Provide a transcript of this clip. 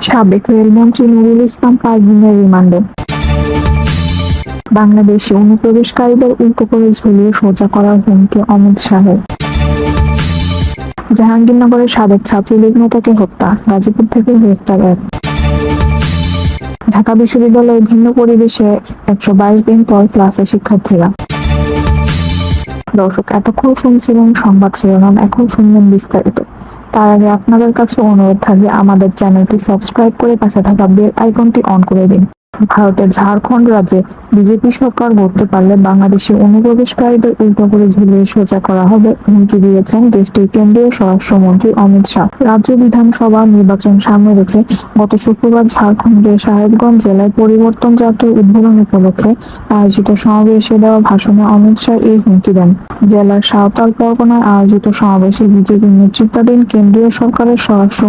সাবেক রেলমন্ত্রী নুরুল ইসলাম 5 দিনের রিমান্ডে। বাংলাদেশে অনুপ্রবেশকারীদের উল্টো করে ঝুলিয়ে সোজা করার হুমকি অমিত শাহের। জাহাঙ্গীরনগরের সাবেক ছাত্রলীগ নেতাকে হত্যা, গাজীপুর থেকে গ্রেফতার এক। ঢাকা বিশ্ববিদ্যালয়ে ভিন্ন পরিবেশে 122 দিন পর ক্লাসে শিক্ষার্থীরা। দর্শক, এতক্ষণ শুনছিলেন সংবাদ শিরোনাম, এখন শুনবেন বিস্তারিত। তার আগে আপনাদের কাছে অনুরোধ থাকবে আমাদের চ্যানেলটি সাবস্ক্রাইব করে পাশে থাকা বেল আইকনটি অন করে দিন। ভারতের ঝাড়খণ্ড রাজ্যে বিজেপি সরকার গড়তে পারলে বাংলাদেশে অনুপ্রবেশকারীদের উল্টো করে ঝুলিয়ে সোজা করা হবে হুমকি দিয়েছেন দেশটির কেন্দ্রীয় স্বরাষ্ট্রমন্ত্রী অমিত শাহ। রাজ্য বিধানসভা নির্বাচন সামনে রেখে গত শুক্রবার ঝাড়খণ্ডের সাহেবগঞ্জ জেলায় পরিবর্তন যাত্রার উদ্বোধন উপলক্ষে আয়োজিত সমাবেশে দেওয়া ভাষণে অমিত শাহ এই হুমকি দেন। জেলার সাঁওতাল পরগনায় আয়োজিত সমাবেশে বিজেপি নেতৃত্বাধীন কেন্দ্রীয় সরকারের স্বরাষ্ট্র